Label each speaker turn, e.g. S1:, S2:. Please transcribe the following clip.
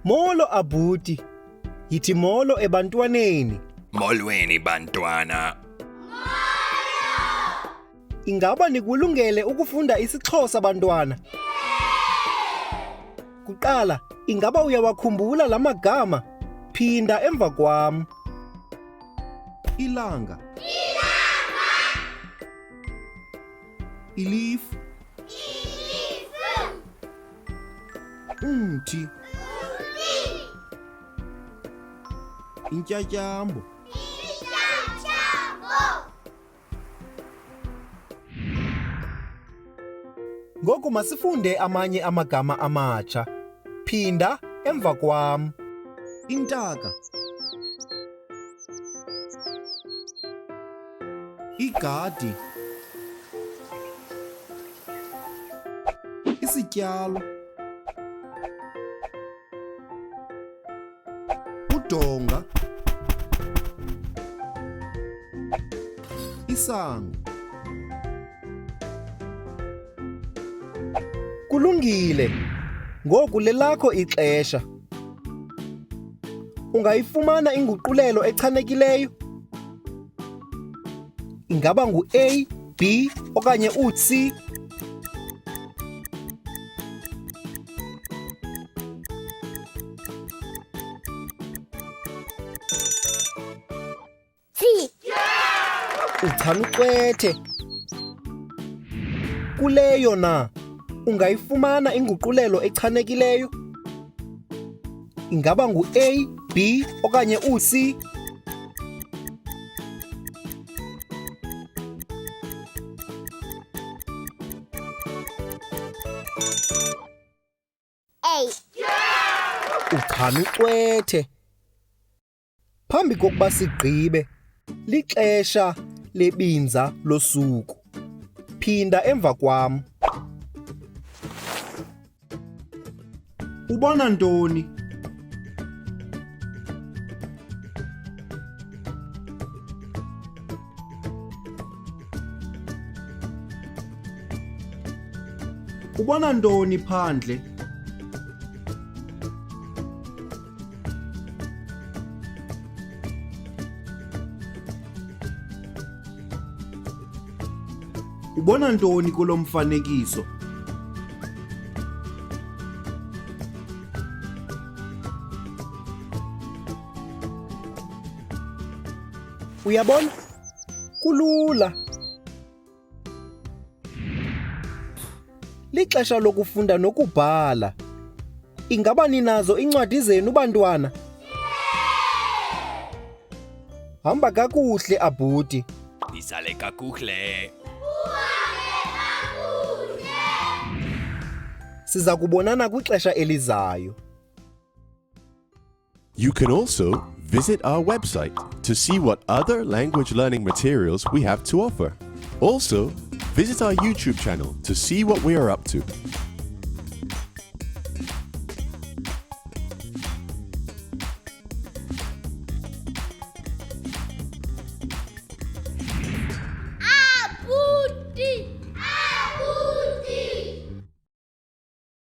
S1: Molo Abuti. Yithi molo ebantwaneni.
S2: Molweni bantwana.
S1: Ingaba nikulungele ukufunda isiXhosa bantwana? Kuqala, ingaba uyawakhumbula la magama? Phinda emva kwam. Ilanga. Ilifu. Umthi. Intyatyambo. Ngoku masifunde amanye amagama amatsha. Phinda emva kwam. Intaka. Igadi. Isityalo. Udonga. Isango. Kulungile. Ngoku lelakho ixesha. Ungayifumana inguqulelo echanekileyo? Ingaba ngu-A, B okanye u-C? Uchanucwethe. Kuleyo na, ungayifumana inguqulelo echanekileyo? Ingaba ngu-A, B okanye u-C?
S3: A.
S1: Uchanucwethe. Phambi kokuba sigqibe, lixesha lebinza losuku. Phinda emva kwam. Ubona ntoni? Ubona ntoni phandle? Ubona ntoni kulo mfanekiso? Uyabona? Kulula. Lixesha lokufunda nokubhala. Ingaba ninazo incwadi zenu bantwana? Hamba kakuhle Abuti.
S2: Nisale kakuhle.
S1: Siza kubonana kwixesha elizayo.
S4: You can also visit our website to see what other language learning materials we have to offer. Also, visit our YouTube channel to see what we are up to.